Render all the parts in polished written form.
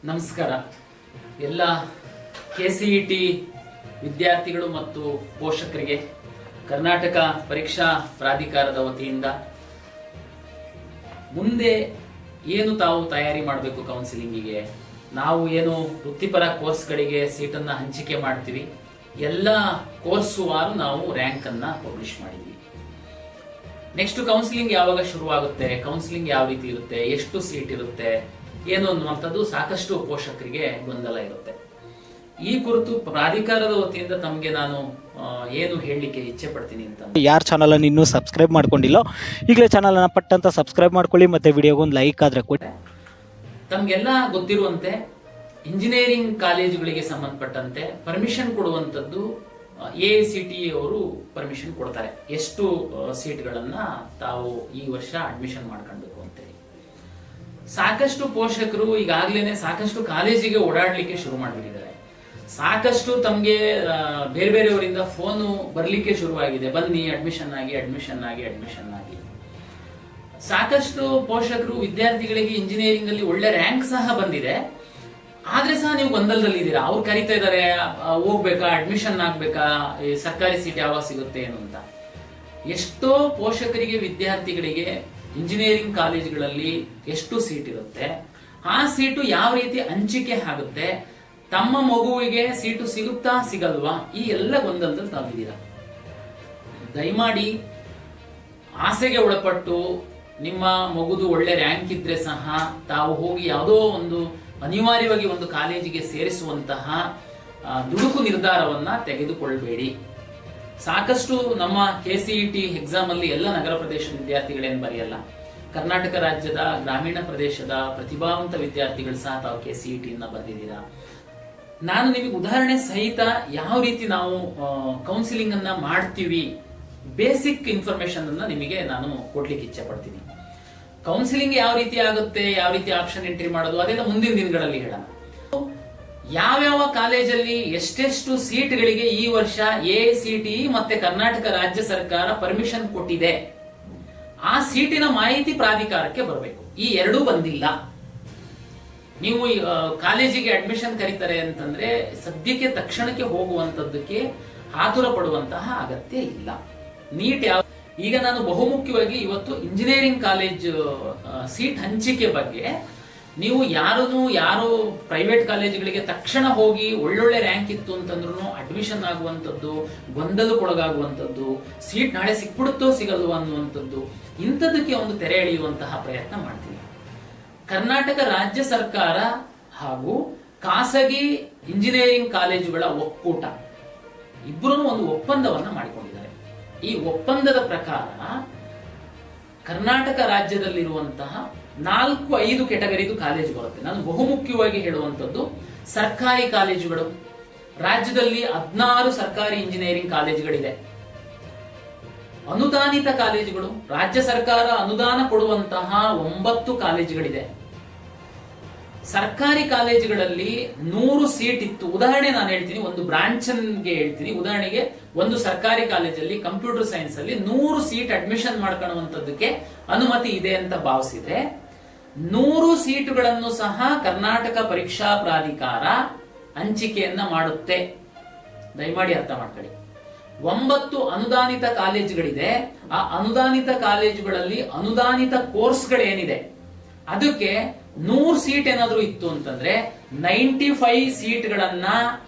ನಮಸ್ಕಾರ. ಎಲ್ಲ KCET ವಿದ್ಯಾರ್ಥಿಗಳು ಮತ್ತು ಪೋಷಕರಿಗೆ ಕರ್ನಾಟಕ ಪರೀಕ್ಷಾ ಪ್ರಾಧಿಕಾರದ ವತಿಯಿಂದ ಮುಂದೆ ಏನು ತಾವು ತಯಾರಿ ಮಾಡಬೇಕು ಕೌನ್ಸಿಲಿಂಗಿಗೆ, ನಾವು ಏನು ವೃತ್ತಿಪರ ಕೋರ್ಸ್ಗಳಿಗೆ ಸೀಟನ್ನು ಹಂಚಿಕೆ ಮಾಡ್ತೀವಿ, ಎಲ್ಲ ಕೋರ್ಸುವಾರು ನಾವು ರ್ಯಾಂಕ್ ಅನ್ನ ಪಬ್ಲಿಷ್ ಮಾಡಿದ್ವಿ. ನೆಕ್ಸ್ಟ್ ಕೌನ್ಸಿಲಿಂಗ್ ಯಾವಾಗ ಶುರುವಾಗುತ್ತೆ, ಕೌನ್ಸಿಲಿಂಗ್ ಯಾವ ರೀತಿ ಇರುತ್ತೆ, ಎಷ್ಟು ಸೀಟ್ ಇರುತ್ತೆ ಏನು ಅನ್ನುವಂಥದ್ದು ಸಾಕಷ್ಟು ಪೋಷಕರಿಗೆ ಗೊಂದಲ ಇರುತ್ತೆ. ಈ ಕುರಿತು ಪ್ರಾಧಿಕಾರದ ವತಿಯಿಂದ ತಮಗೆ ನಾನು ಏನು ಹೇಳಲಿಕ್ಕೆ ಇಚ್ಛೆ ಪಡ್ತೀನಿ ಅಂತ, ಯಾರು ಚಾನಲ್ ಅನ್ನು ಇನ್ನೂ ಸಬ್ಸ್ಕ್ರೈಬ್ ಮಾಡ್ಕೊಂಡಿಲ್ಲ ಈಗಲೇ ಚಾನಲ್ ಅನ್ನ ಪಟ್ಟಂತ ಸಬ್ಸ್ಕ್ರೈಬ್ ಮಾಡ್ಕೊಳ್ಳಿ, ಮತ್ತೆ ವಿಡಿಯೋಗೊಂದು ಲೈಕ್ ಆದ್ರೆ ಕೊಡಿ. ತಮ್ಗೆಲ್ಲ ಗೊತ್ತಿರುವಂತೆ ಇಂಜಿನಿಯರಿಂಗ್ ಕಾಲೇಜುಗಳಿಗೆ ಸಂಬಂಧಪಟ್ಟಂತೆ ಪರ್ಮಿಷನ್ ಕೊಡುವಂಥದ್ದು AICTE ಅವರು ಪರ್ಮಿಷನ್ ಕೊಡ್ತಾರೆ, ಎಷ್ಟು ಸೀಟ್ಗಳನ್ನ ತಾವು ಈ ವರ್ಷ ಅಡ್ಮಿಷನ್ ಮಾಡ್ಕೊಳ್ಬೇಕು ಅಂತೇಳಿ. ಸಾಕಷ್ಟು ಪೋಷಕರು ಈಗಾಗಲೇ ಸಾಕಷ್ಟು ಕಾಲೇಜಿಗೆ ಓಡಾಡ್ಲಿಕ್ಕೆ ಶುರು ಮಾಡಿಬಿಟ್ಟಿದ್ದಾರೆ. ಸಾಕಷ್ಟು ತಮ್ಗೆ ಬೇರೆ ಬೇರೆಯವರಿಂದ ಫೋನು ಬರ್ಲಿಕ್ಕೆ ಶುರುವಾಗಿದೆ, ಬನ್ನಿ ಅಡ್ಮಿಷನ್ ಆಗಿ. ಸಾಕಷ್ಟು ಪೋಷಕರು ವಿದ್ಯಾರ್ಥಿಗಳಿಗೆ ಇಂಜಿನಿಯರಿಂಗ್ ಅಲ್ಲಿ ಒಳ್ಳೆ ರ್ಯಾಂಕ್ ಸಹ ಬಂದಿದೆ, ಆದ್ರೆ ಸಹ ನೀವು ಗೊಂದಲದಲ್ಲಿ ಇದ್ದೀರಾ. ಅವ್ರು ಕರಿತಾ ಇದಾರೆ, ಹೋಗ್ಬೇಕಾ, ಅಡ್ಮಿಷನ್ ಆಗ್ಬೇಕಾ, ಸರ್ಕಾರಿ ಸೀಟ್ ಯಾವಾಗ ಸಿಗುತ್ತೆ ಏನು ಅಂತ. ಎಷ್ಟೋ ಪೋಷಕರಿಗೆ ವಿದ್ಯಾರ್ಥಿಗಳಿಗೆ ಇಂಜಿನಿಯರಿಂಗ್ ಕಾಲೇಜುಗಳಲ್ಲಿ ಎಷ್ಟು ಸೀಟ್ ಇರುತ್ತೆ, ಆ ಸೀಟು ಯಾವ ರೀತಿ ಹಂಚಿಕೆ ಆಗುತ್ತೆ, ತಮ್ಮ ಮಗುವಿಗೆ ಸೀಟು ಸಿಗುತ್ತಾ ಸಿಗಲ್ವಾ, ಈ ಎಲ್ಲ ಗೊಂದಲದಲ್ಲಿ ತಾವಿದ್ದೀರಾ. ದಯಮಾಡಿ ಆಸೆಗೆ ಒಳಪಟ್ಟು ನಿಮ್ಮ ಮಗುದು ಒಳ್ಳೆ ರ್ಯಾಂಕ್ ಇದ್ರೆ ಸಹ ತಾವು ಹೋಗಿ ಯಾವುದೋ ಒಂದು ಅನಿವಾರ್ಯವಾಗಿ ಒಂದು ಕಾಲೇಜಿಗೆ ಸೇರಿಸುವಂತಹ ದುಡುಕು ನಿರ್ಧಾರವನ್ನ ತೆಗೆದುಕೊಳ್ಳಬೇಡಿ. ಸಾಕಷ್ಟು ನಮ್ಮ KCET ಎಕ್ಸಾಮ್ ಅಲ್ಲಿ ಎಲ್ಲ ನಗರ ಪ್ರದೇಶದ ವಿದ್ಯಾರ್ಥಿಗಳೇನು ಬರೆಯಲ್ಲ, ಕರ್ನಾಟಕ ರಾಜ್ಯದ ಗ್ರಾಮೀಣ ಪ್ರದೇಶದ ಪ್ರತಿಭಾವಂತ ವಿದ್ಯಾರ್ಥಿಗಳು ಸಹ ತಾವು KCET ಅನ್ನ ಬರೆದಿದ್ದೀರಾ. ನಾನು ನಿಮಗೆ ಉದಾಹರಣೆ ಸಹಿತ ಯಾವ ರೀತಿ ನಾವು ಕೌನ್ಸಿಲಿಂಗ್ ಅನ್ನ ಮಾಡ್ತೀವಿ, ಬೇಸಿಕ್ ಇನ್ಫಾರ್ಮೇಶನ್ ಅನ್ನ ನಿಮಗೆ ನಾನು ಕೊಡ್ಲಿಕ್ಕೆ ಇಚ್ಛೆ ಪಡ್ತೀನಿ. ಕೌನ್ಸಿಲಿಂಗ್ ಯಾವ ರೀತಿ ಆಗುತ್ತೆ, ಯಾವ ರೀತಿ ಆಪ್ಷನ್ ಎಂಟ್ರಿ ಮಾಡೋದು, ಅದೆಲ್ಲ ಮುಂದಿನ ದಿನಗಳಲ್ಲಿ ಹೇಳೋಣ. ಯಾವ್ಯಾವ ಕಾಲೇಜಲ್ಲಿ ಎಷ್ಟೆಷ್ಟು ಸೀಟ್ಗಳಿಗೆ ಈ ವರ್ಷ AICTE ಮತ್ತೆ ಕರ್ನಾಟಕ ರಾಜ್ಯ ಸರ್ಕಾರ ಪರ್ಮಿಷನ್ ಕೊಟ್ಟಿದೆ, ಆ ಸೀಟಿನ ಮಾಹಿತಿ ಪ್ರಾಧಿಕಾರಕ್ಕೆ ಬರಬೇಕು. ಈ ಎರಡೂ ಬಂದಿಲ್ಲ. ನೀವು ಕಾಲೇಜಿಗೆ ಅಡ್ಮಿಷನ್ ಕರೀತಾರೆ ಅಂತಂದ್ರೆ ಸದ್ಯಕ್ಕೆ ತಕ್ಷಣಕ್ಕೆ ಹೋಗುವಂತದ್ದಕ್ಕೆ ಆತುರ ಪಡುವಂತಹ ಅಗತ್ಯ ಇಲ್ಲ. ನೀಟ್ ಯಾವ ಈಗ ನಾನು ಬಹುಮುಖ್ಯವಾಗಿ ಇವತ್ತು ಇಂಜಿನಿಯರಿಂಗ್ ಕಾಲೇಜ್ ಸೀಟ್ ಹಂಚಿಕೆ ಬಗ್ಗೆ, ನೀವು ಯಾರು ಪ್ರೈವೇಟ್ ಕಾಲೇಜುಗಳಿಗೆ ತಕ್ಷಣ ಹೋಗಿ ಒಳ್ಳೊಳ್ಳೆ ರ್ಯಾಂಕ್ ಇತ್ತು ಅಂತಂದ್ರೂ ಅಡ್ಮಿಷನ್ ಆಗುವಂಥದ್ದು, ಗೊಂದಲಕ್ಕೊಳಗಾಗುವಂಥದ್ದು, ಸೀಟ್ ನಾಳೆ ಸಿಕ್ಬಿಡುತ್ತೋ ಸಿಗಲ್ವೋ ಅನ್ನುವಂಥದ್ದು, ಇಂಥದಕ್ಕೆ ಒಂದು ತೆರೆ ಎಳೆಯುವಂತಹ ಪ್ರಯತ್ನ ಮಾಡ್ತೀನಿ. ಕರ್ನಾಟಕ ರಾಜ್ಯ ಸರ್ಕಾರ ಹಾಗೂ ಖಾಸಗಿ ಇಂಜಿನಿಯರಿಂಗ್ ಕಾಲೇಜುಗಳ ಒಕ್ಕೂಟ ಇಬ್ಬರೂ ಒಂದು ಒಪ್ಪಂದವನ್ನ ಮಾಡಿಕೊಂಡಿದ್ದಾರೆ. ಈ ಒಪ್ಪಂದದ ಪ್ರಕಾರ ಕರ್ನಾಟಕ ರಾಜ್ಯದಲ್ಲಿರುವಂತಹ 4-5 ಕೆಟಗರಿದು ಕಾಲೇಜು ಬರುತ್ತೆ. ನಾನು ಬಹುಮುಖ್ಯವಾಗಿ ಹೇಳುವಂಥದ್ದು ಸರ್ಕಾರಿ ಕಾಲೇಜುಗಳು. ರಾಜ್ಯದಲ್ಲಿ 16 ಸರ್ಕಾರಿ ಇಂಜಿನಿಯರಿಂಗ್ ಕಾಲೇಜುಗಳಿದೆ. ಅನುದಾನಿತ ಕಾಲೇಜುಗಳು, ರಾಜ್ಯ ಸರ್ಕಾರ ಅನುದಾನ ಕೊಡುವಂತಹ 9 ಕಾಲೇಜುಗಳಿದೆ. ಸರ್ಕಾರಿ ಕಾಲೇಜುಗಳಲ್ಲಿ 100 ಸೀಟ್ ಇತ್ತು. ಉದಾಹರಣೆ ನಾನು ಹೇಳ್ತೀನಿ, ಒಂದು ಬ್ರಾಂಚ್ಗೆ ಹೇಳ್ತೀನಿ. ಉದಾಹರಣೆಗೆ ಒಂದು ಸರ್ಕಾರಿ ಕಾಲೇಜಲ್ಲಿ ಕಂಪ್ಯೂಟರ್ ಸೈನ್ಸ್ ಅಲ್ಲಿ 100 ಸೀಟ್ ಅಡ್ಮಿಷನ್ ಮಾಡ್ಕೊಳ್ಳುವಂತದ್ದಕ್ಕೆ ಅನುಮತಿ ಇದೆ ಅಂತ ಭಾವಿಸಿದ್ರೆ 100 ಸೀಟುಗಳನ್ನು ಸಹ ಕರ್ನಾಟಕ ಪರೀಕ್ಷಾ ಪ್ರಾಧಿಕಾರ ಹಂಚಿಕೆಯನ್ನ ಮಾಡುತ್ತೆ. ದಯಮಾಡಿ ಅರ್ಥ ಮಾಡ್ಕೊಳ್ಳಿ. 9 ಅನುದಾನಿತ ಕಾಲೇಜುಗಳಿದೆ. ಆ ಅನುದಾನಿತ ಕಾಲೇಜುಗಳಲ್ಲಿ ಅನುದಾನಿತ ಕೋರ್ಸ್ಗಳೇನಿದೆ ಅದಕ್ಕೆ 100 ಸೀಟ್ ಏನಾದ್ರೂ ಇತ್ತು ಅಂತಂದ್ರೆ 95 ಸೀಟ್ಗಳನ್ನ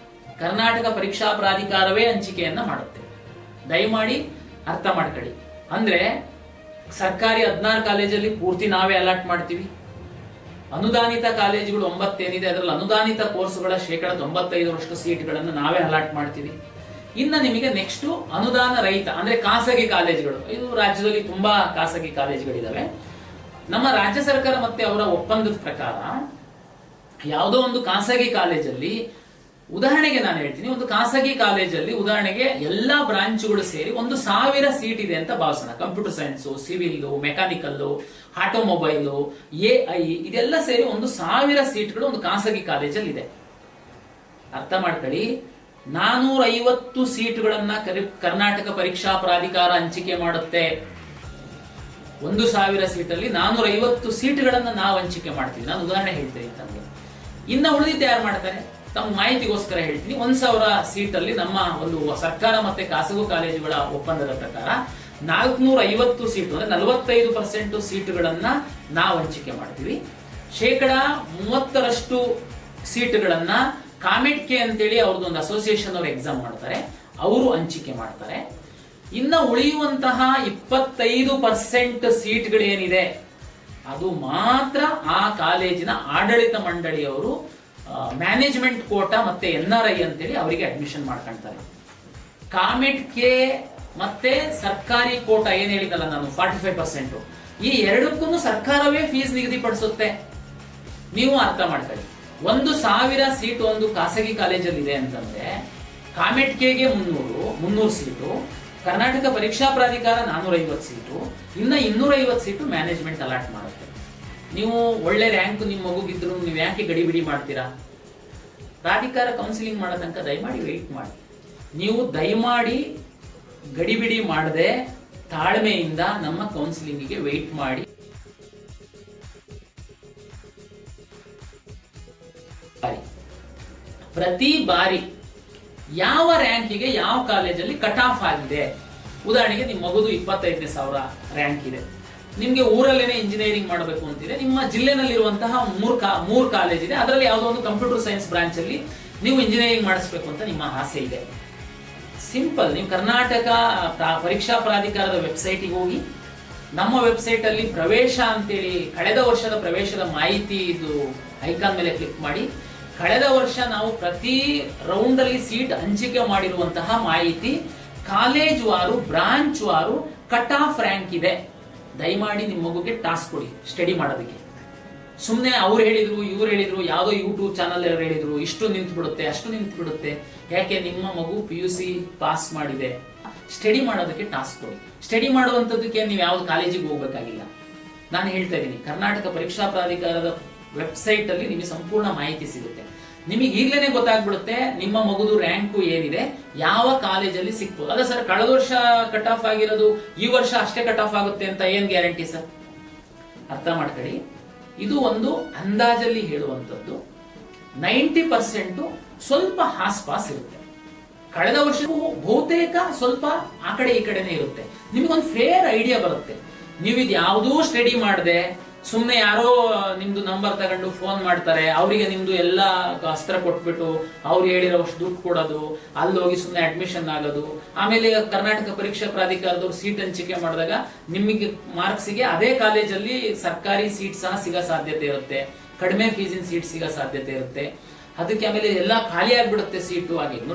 ಕರ್ನಾಟಕ ಪರೀಕ್ಷಾ ಪ್ರಾಧಿಕಾರವೇ ಹಂಚಿಕೆಯನ್ನ ಮಾಡುತ್ತೆ. ದಯಮಾಡಿ ಅರ್ಥ ಮಾಡ್ಕೊಳ್ಳಿ. ಅಂದ್ರೆ ಸರ್ಕಾರಿ 16 ಕಾಲೇಜಲ್ಲಿ ಪೂರ್ತಿ ನಾವೇ ಅಲಾಟ್ ಮಾಡ್ತೀವಿ. ಅನುದಾನಿತ ಕಾಲೇಜುಗಳು 9 ಏನಿದೆ ಅದರಲ್ಲಿ ಅನುದಾನಿತ ಕೋರ್ಸ್ಗಳ 95% ಸೀಟ್ಗಳನ್ನು ನಾವೇ ಅಲಾಟ್ ಮಾಡ್ತೀವಿ. ಇನ್ನು ನಿಮಗೆ ನೆಕ್ಸ್ಟ್ ಅನುದಾನ ರಹಿತ ಅಂದ್ರೆ ಖಾಸಗಿ ಕಾಲೇಜುಗಳು, ಇದು ರಾಜ್ಯದಲ್ಲಿ ತುಂಬಾ ಖಾಸಗಿ ಕಾಲೇಜುಗಳಿದಾವೆ. ನಮ್ಮ ರಾಜ್ಯ ಸರ್ಕಾರ ಮತ್ತೆ ಅವರ ಒಪ್ಪಂದದ ಪ್ರಕಾರ ಯಾವುದೋ ಒಂದು ಖಾಸಗಿ ಕಾಲೇಜಲ್ಲಿ, ಉದಾಹರಣೆಗೆ ನಾನು ಹೇಳ್ತೀನಿ, ಒಂದು ಖಾಸಗಿ ಕಾಲೇಜಲ್ಲಿ ಉದಾಹರಣೆಗೆ ಎಲ್ಲಾ ಬ್ರಾಂಚ್ಗಳು ಸೇರಿ 1000 ಸೀಟ್ ಇದೆ ಅಂತ ಭಾವಿಸೋಣ. Computer science, civil, mechanical, automobile, AI ಇದೆಲ್ಲ ಸೇರಿ 1000 ಸೀಟ್ಗಳು ಒಂದು ಖಾಸಗಿ ಕಾಲೇಜಲ್ಲಿ ಇದೆ. ಅರ್ಥ ಮಾಡ್ಕೊಳ್ಳಿ. 450 ಸೀಟುಗಳನ್ನ ಕರ್ನಾಟಕ ಪರೀಕ್ಷಾ ಪ್ರಾಧಿಕಾರ ಹಂಚಿಕೆ ಮಾಡುತ್ತೆ. 1000 ಸೀಟಲ್ಲಿ 450 ಸೀಟುಗಳನ್ನ ನಾವು ಹಂಚಿಕೆ ಮಾಡ್ತೀವಿ. ನಾನು ಉದಾಹರಣೆ ಹೇಳ್ತೇನೆ ತಮಗೆ. ಇನ್ನ ಉಳಿದಿದ್ದು ಯಾರು ಮಾಡ್ತಾರೆ? ತಮ್ಮ ಮಾಹಿತಿಗೋಸ್ಕರ ಹೇಳ್ತೀನಿ, 1,000 ಸೀಟಲ್ಲಿ ನಮ್ಮ ಒಂದು ಸರ್ಕಾರ ಮತ್ತೆ ಖಾಸಗಿ ಕಾಲೇಜುಗಳ ಒಪ್ಪಂದದ ಪ್ರಕಾರ 450 ಸೀಟು ಅಂದ್ರೆ 45% ಸೀಟುಗಳನ್ನ ನಾವು ಹಂಚಿಕೆ ಮಾಡ್ತೀವಿ. 30% ಸೀಟುಗಳನ್ನ ಕಾಮೆಟ್ ಕೆ ಅಂತೇಳಿ ಅವ್ರದ್ದೊಂದು ಅಸೋಸಿಯೇಷನ್ ಅವ್ರು ಎಕ್ಸಾಮ್ ಮಾಡ್ತಾರೆ, ಅವರು ಹಂಚಿಕೆ ಮಾಡ್ತಾರೆ. ಇನ್ನ ಉಳಿಯುವಂತಹ 25% ಸೀಟ್ಗಳೇನಿದೆ ಅದು ಮಾತ್ರ ಆ ಕಾಲೇಜಿನ ಆಡಳಿತ ಮಂಡಳಿಯವರು ಮ್ಯಾನೇಜ್ಮೆಂಟ್ ಕೋಟಾ ಮತ್ತೆ NRI ಅಂತೇಳಿ ಅವರಿಗೆ ಅಡ್ಮಿಷನ್ ಮಾಡ್ಕೊಂತಾರೆ. ಕಾಮೆಟ್ ಕೆ ಮತ್ತೆ ಸರ್ಕಾರಿ ಕೋಟಾ ಏನ್ ಹೇಳಿದಲ್ಲ ನಾನು 45%, ಈ ಎರಡಕ್ಕೂ ಸರ್ಕಾರವೇ ಫೀಸ್ ನಿಗದಿಪಡಿಸುತ್ತೆ. ನೀವು ಅರ್ಥ ಮಾಡ್ಕೊಳ್ಳಿ, 1,000 ಸೀಟು ಒಂದು ಖಾಸಗಿ ಕಾಲೇಜಲ್ಲಿ ಇದೆ ಅಂತಂದ್ರೆ ಕಾಮೆಟ್ ಕೆಗೆ 300 ಸೀಟು, ಕರ್ನಾಟಕ ಪರೀಕ್ಷಾ ಪ್ರಾಧಿಕಾರ 450 ಸೀಟು, ಇನ್ನ 250 ಸೀಟು ಮ್ಯಾನೇಜ್ಮೆಂಟ್ ಅಲಾಟ್ ಮಾಡುತ್ತೆ. ನೀವು ಒಳ್ಳೆ ರ್ಯಾಂಕ್ ನಿಮ್ಮ ಮಗುಗಿದ್ರು ನೀವು ಯಾಕೆ ಗಡಿಬಿಡಿ ಮಾಡ್ತೀರಾ? ಪ್ರಾಧಿಕಾರ ಕೌನ್ಸಿಲಿಂಗ್ ಮಾಡೋ ತನಕ ದಯಮಾಡಿ ವೆಯ್ಟ್ ಮಾಡಿ. ನೀವು ದಯಮಾಡಿ ಗಡಿಬಿಡಿ ಮಾಡದೆ ತಾಳ್ಮೆಯಿಂದ ನಮ್ಮ ಕೌನ್ಸಿಲಿಂಗಿಗೆ ವೆಯ್ಟ್ ಮಾಡಿ. ಪ್ರತಿ ಬಾರಿ ಯಾವ ರ್ಯಾಂಕಿಗೆ ಯಾವ ಕಾಲೇಜಲ್ಲಿ ಕಟ್ ಆಫ್ ಆಗಿದೆ, ಉದಾಹರಣೆಗೆ ನಿಮ್ಮ ಮಗುದು 25,000 ರ್ಯಾಂಕ್ ಇದೆ, ನಿಮ್ಗೆ ಊರಲ್ಲೇನೆ ಇಂಜಿನಿಯರಿಂಗ್ ಮಾಡಬೇಕು ಅಂತಿದೆ, ನಿಮ್ಮ ಜಿಲ್ಲೆನಲ್ಲಿರುವಂತಹ 3 ಕಾಲೇಜ್ ಇದೆ, ಅದರಲ್ಲಿ ಯಾವುದೋ ಒಂದು ಕಂಪ್ಯೂಟರ್ ಸೈನ್ಸ್ ಬ್ರಾಂಚ್ ಅಲ್ಲಿ ನೀವು ಇಂಜಿನಿಯರಿಂಗ್ ಮಾಡಿಸ್ಬೇಕು ಅಂತ ನಿಮ್ಮ ಆಸೆ ಇದೆ. ಸಿಂಪಲ್, ನೀವು ಕರ್ನಾಟಕ ಪರೀಕ್ಷಾ ಪ್ರಾಧಿಕಾರದ ವೆಬ್ಸೈಟಿಗೆ ಹೋಗಿ, ನಮ್ಮ ವೆಬ್ಸೈಟ್ ಅಲ್ಲಿ ಪ್ರವೇಶ ಅಂತೇಳಿ ಕಳೆದ ವರ್ಷದ ಪ್ರವೇಶದ ಮಾಹಿತಿ ಇದು ಐಕಾನ್ ಮೇಲೆ ಕ್ಲಿಕ್ ಮಾಡಿ. ಕಳೆದ ವರ್ಷ ನಾವು ಪ್ರತಿ ರೌಂಡ್ ಅಲ್ಲಿ ಸೀಟ್ ಹಂಚಿಕೆ ಮಾಡಿರುವಂತಹ ಮಾಹಿತಿ, ಕಾಲೇಜ್ ವಾರು ಬ್ರಾಂಚ್ ವಾರು ಕಟ್ ಆಫ್ ರ್ಯಾಂಕ್ ಇದೆ. ದಯಮಾಡಿ ನಿಮ್ಮ ಮಗುಗೆ ಟಾಸ್ಕ್ ಕೊಡಿ ಸ್ಟಡಿ ಮಾಡೋದಕ್ಕೆ. ಸುಮ್ಮನೆ ಅವ್ರು ಹೇಳಿದ್ರು ಇವ್ರು ಹೇಳಿದ್ರು, ಯಾವುದೋ ಯೂಟ್ಯೂಬ್ ಚಾನಲ್ ಹೇಳಿದ್ರು, ಇಷ್ಟು ನಿಂತು ಬಿಡುತ್ತೆ ಅಷ್ಟು ನಿಂತು ಬಿಡುತ್ತೆ. ಯಾಕೆ? ನಿಮ್ಮ ಮಗು PUC ಪಾಸ್ ಮಾಡಿದೆ, ಸ್ಟಡಿ ಮಾಡೋದಕ್ಕೆ ಟಾಸ್ಕ್ ಕೊಡಿ. ಸ್ಟಡಿ ಮಾಡುವಂತದಕ್ಕೆ ನೀವು ಯಾವ್ದು ಕಾಲೇಜಿಗೆ ಹೋಗ್ಬೇಕಾಗಿಲ್ಲ. ನಾನು ಹೇಳ್ತಾ ಇದ್ದೀನಿ, ಕರ್ನಾಟಕ ಪರೀಕ್ಷಾ ಪ್ರಾಧಿಕಾರದ ವೆಬ್ಸೈಟ್ ಅಲ್ಲಿ ನಿಮಗೆ ಸಂಪೂರ್ಣ ಮಾಹಿತಿ ಸಿಗುತ್ತೆ. ನಿಮಗೆ ಈಗಲೇ ಗೊತ್ತಾಗ್ಬಿಡುತ್ತೆ ನಿಮ್ಮ ಮಗುದು ರ್ಯಾಂಕು ಏನಿದೆ, ಯಾವ ಕಾಲೇಜಲ್ಲಿ ಸಿಕ್ಬೋದು. ಅದ ಸರ್ ಕಳೆದ ವರ್ಷ ಕಟ್ ಆಫ್ ಆಗಿರೋದು ಈ ವರ್ಷ ಅಷ್ಟೇ ಕಟ್ ಆಫ್ ಆಗುತ್ತೆ ಅಂತ ಏನ್ ಗ್ಯಾರಂಟಿ ಸರ್? ಅರ್ಥ ಮಾಡ್ಕೊಳ್ಳಿ, ಇದು ಒಂದು ಅಂದಾಜಲ್ಲಿ ಹೇಳುವಂತದ್ದು. 90% ಸ್ವಲ್ಪ ಹಾಸ್ಪಾಸ್ ಇರುತ್ತೆ. ಕಳೆದ ವರ್ಷಕ್ಕೂ ಬಹುತೇಕ ಸ್ವಲ್ಪ ಆ ಕಡೆ ಈ ಕಡೆನೆ ಇರುತ್ತೆ. ನಿಮಗೊಂದು ಫೇರ್ ಐಡಿಯಾ ಬರುತ್ತೆ. ನೀವು ಇದು ಯಾವುದೂ ಸ್ಟಡಿ ಮಾಡದೆ ಸುಮ್ಮನೆ ಯಾರೋ ನಿಮ್ದು ನಂಬರ್ ತಗೊಂಡು ಫೋನ್ ಮಾಡ್ತಾರೆ, ಅವರಿಗೆ ನಿಮ್ದು ಎಲ್ಲ ಅಸ್ತ್ರ ಕೊಟ್ಬಿಟ್ಟು ಅವ್ರು ಹೇಳಿರೋಷ್ಟು ದುಡ್ಡು ಕೊಡೋದು, ಅಲ್ಲಿ ಹೋಗಿ ಸುಮ್ಮನೆ ಅಡ್ಮಿಷನ್ ಆಗೋದು, ಆಮೇಲೆ ಕರ್ನಾಟಕ ಪರೀಕ್ಷಾ ಪ್ರಾಧಿಕಾರದವ್ರು ಸೀಟ್ ಹಂಚಿಕೆ ಮಾಡಿದಾಗ ನಿಮಗೆ ಮಾರ್ಕ್ಸಿಗೆ ಅದೇ ಕಾಲೇಜಲ್ಲಿ ಸರ್ಕಾರಿ ಸೀಟ್ ಸಹ ಸಿಗೋ ಸಾಧ್ಯತೆ ಇರುತ್ತೆ, ಕಡಿಮೆ ಫೀಸಿನ ಸೀಟ್ ಸಿಗೋ ಸಾಧ್ಯತೆ ಇರುತ್ತೆ. ಅದಕ್ಕೆ ಆಮೇಲೆ ಎಲ್ಲ ಖಾಲಿ ಆಗ್ಬಿಡುತ್ತೆ ಸೀಟು. ಹಾಗೆ ನೋಡಿ.